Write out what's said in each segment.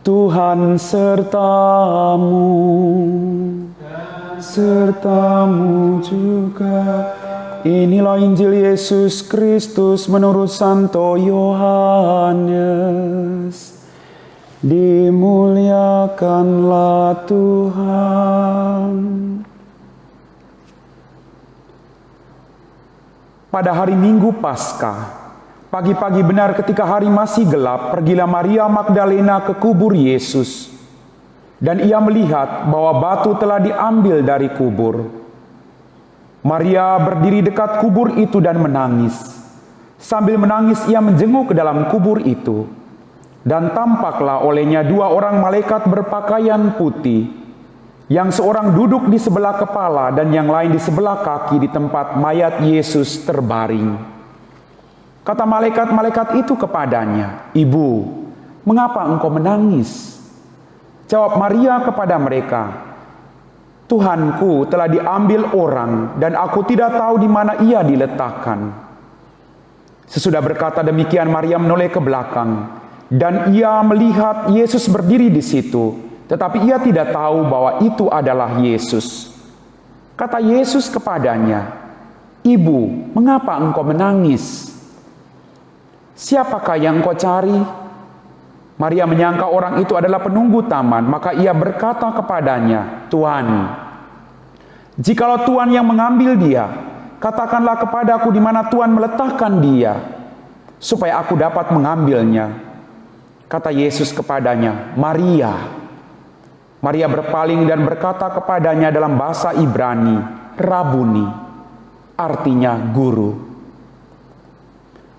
Tuhan sertamu, sertamu juga. Inilah Injil Yesus Kristus menurut Santo Yohanes. Dimuliakanlah Tuhan. Pada hari Minggu Paskah, pagi-pagi benar ketika hari masih gelap, pergilah Maria Magdalena ke kubur Yesus. Dan ia melihat bahwa batu telah diambil dari kubur. Maria berdiri dekat kubur itu dan menangis. Sambil menangis ia menjenguk ke dalam kubur itu. Dan tampaklah olehnya dua orang malaikat berpakaian putih, yang seorang duduk di sebelah kepala dan yang lain di sebelah kaki di tempat mayat Yesus terbaring. Kata malaikat-malaikat itu kepadanya, "Ibu, mengapa engkau menangis?" Jawab Maria kepada mereka, "Tuhanku telah diambil orang dan aku tidak tahu di mana ia diletakkan." Sesudah berkata demikian, Maria menoleh ke belakang dan ia melihat Yesus berdiri di situ, tetapi ia tidak tahu bahwa itu adalah Yesus. Kata Yesus kepadanya, "Ibu, mengapa engkau menangis? Siapakah yang engkau cari?" Maria menyangka orang itu adalah penunggu taman, maka ia berkata kepadanya, "Tuhan, jikalau Tuhan yang mengambil dia, katakanlah kepadaku di mana Tuhan meletakkan dia, supaya aku dapat mengambilnya." Kata Yesus kepadanya, "Maria." Maria berpaling dan berkata kepadanya dalam bahasa Ibrani, "Rabuni," artinya guru.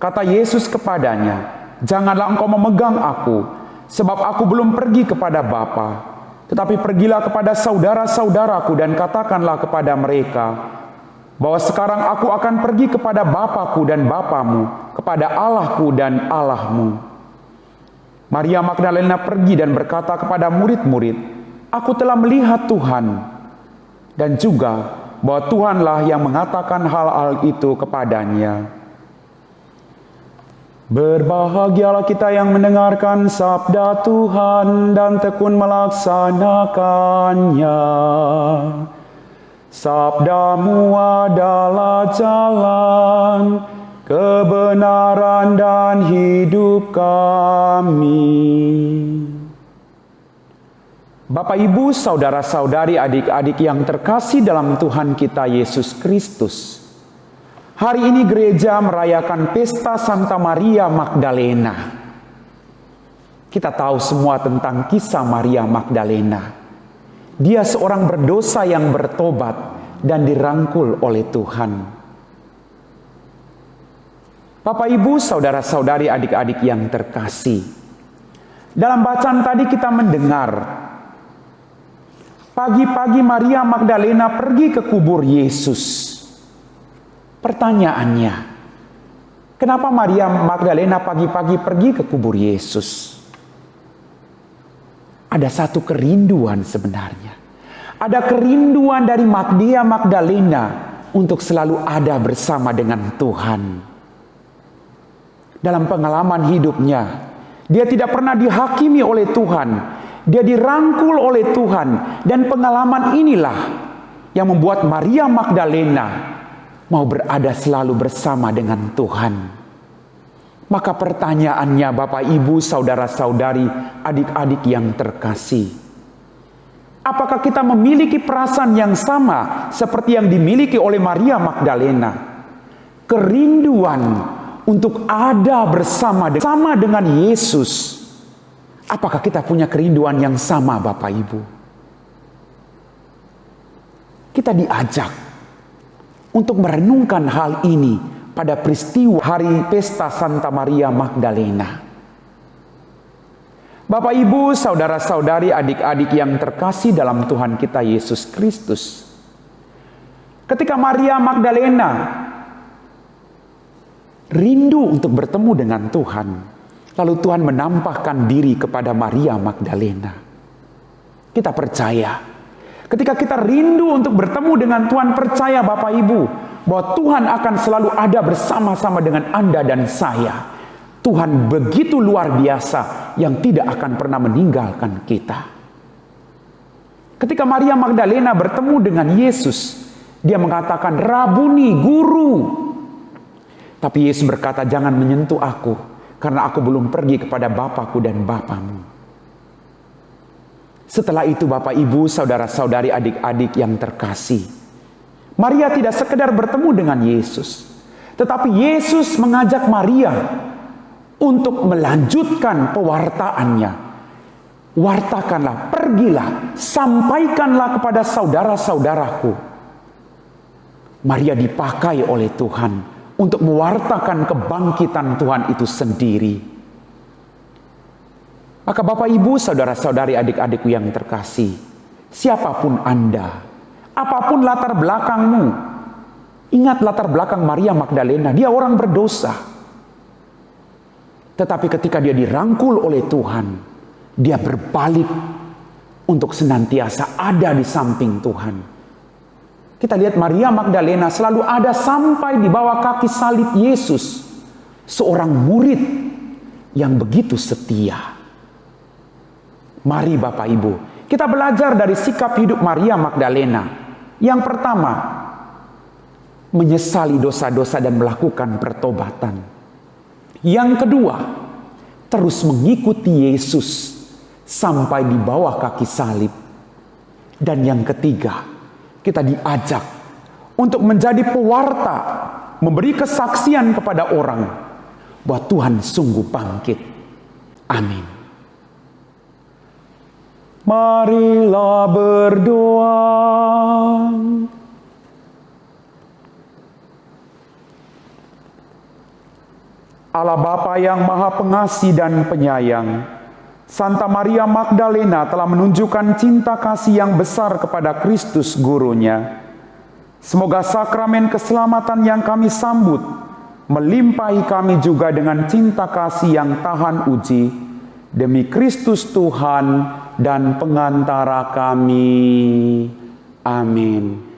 Kata Yesus kepadanya, "Janganlah engkau memegang aku, sebab aku belum pergi kepada Bapa. Tetapi pergilah kepada saudara-saudaraku dan katakanlah kepada mereka, bahwa sekarang aku akan pergi kepada Bapakku dan Bapamu, kepada Allahku dan Allahmu." Maria Magdalena pergi dan berkata kepada murid-murid, "Aku telah melihat Tuhan," dan juga bahwa Tuhanlah yang mengatakan hal-hal itu kepadanya. Berbahagialah kita yang mendengarkan sabda Tuhan dan tekun melaksanakannya. Sabdamu adalah jalan, kebenaran dan hidup kami. Bapak, Ibu, saudara-saudari, adik-adik yang terkasih dalam Tuhan kita Yesus Kristus, hari ini gereja merayakan pesta Santa Maria Magdalena. Kita tahu semua tentang kisah Maria Magdalena. Dia seorang berdosa yang bertobat dan dirangkul oleh Tuhan. Bapak, Ibu, saudara-saudari, adik-adik yang terkasih, dalam bacaan tadi kita mendengar pagi-pagi Maria Magdalena pergi ke kubur Yesus. Pertanyaannya, kenapa Maria Magdalena pagi-pagi pergi ke kubur Yesus? Ada satu kerinduan sebenarnya. Ada kerinduan dari Maria Magdalena untuk selalu ada bersama dengan Tuhan. Dalam pengalaman hidupnya, dia tidak pernah dihakimi oleh Tuhan. Dia dirangkul oleh Tuhan. Dan pengalaman inilah yang membuat Maria Magdalena mau berada selalu bersama dengan Tuhan. Maka pertanyaannya, Bapak, Ibu, saudara-saudari, adik-adik yang terkasih, apakah kita memiliki perasaan yang sama seperti yang dimiliki oleh Maria Magdalena? Kerinduan untuk ada bersama dengan Yesus. Apakah kita punya kerinduan yang sama, Bapak, Ibu? Kita diajak untuk merenungkan hal ini pada peristiwa hari pesta Santa Maria Magdalena. Bapak, Ibu, saudara-saudari, adik-adik yang terkasih dalam Tuhan kita Yesus Kristus, ketika Maria Magdalena rindu untuk bertemu dengan Tuhan, lalu Tuhan menampakkan diri kepada Maria Magdalena. Kita percaya, ketika kita rindu untuk bertemu dengan Tuhan, percaya Bapak Ibu, bahwa Tuhan akan selalu ada bersama-sama dengan Anda dan saya. Tuhan begitu luar biasa yang tidak akan pernah meninggalkan kita. Ketika Maria Magdalena bertemu dengan Yesus, dia mengatakan, "Rabuni, guru." Tapi Yesus berkata, "Jangan menyentuh aku, karena aku belum pergi kepada Bapakku dan Bapamu." Setelah itu Bapak, Ibu, saudara-saudari, adik-adik yang terkasih, Maria tidak sekedar bertemu dengan Yesus, tetapi Yesus mengajak Maria untuk melanjutkan pewartaannya. Wartakanlah, pergilah, sampaikanlah kepada saudara-saudaraku. Maria dipakai oleh Tuhan untuk mewartakan kebangkitan Tuhan itu sendiri. Maka Bapak, Ibu, saudara-saudari, adik-adikku yang terkasih, siapapun Anda, apapun latar belakangmu, ingat latar belakang Maria Magdalena, dia orang berdosa. Tetapi ketika dia dirangkul oleh Tuhan, dia berbalik untuk senantiasa ada di samping Tuhan. Kita lihat Maria Magdalena selalu ada sampai di bawah kaki salib Yesus. Seorang murid yang begitu setia. Mari Bapak Ibu, kita belajar dari sikap hidup Maria Magdalena. Yang pertama, menyesali dosa-dosa dan melakukan pertobatan. Yang kedua, terus mengikuti Yesus sampai di bawah kaki salib. Dan yang ketiga, kita diajak untuk menjadi pewarta, memberi kesaksian kepada orang bahwa Tuhan sungguh bangkit. Amin. Marilah berdoa. Allah Bapa yang Maha Pengasih dan Penyayang, Santa Maria Magdalena telah menunjukkan cinta kasih yang besar kepada Kristus gurunya. Semoga sakramen keselamatan yang kami sambut melimpahi kami juga dengan cinta kasih yang tahan uji demi Kristus Tuhan dan pengantara kami. Amin.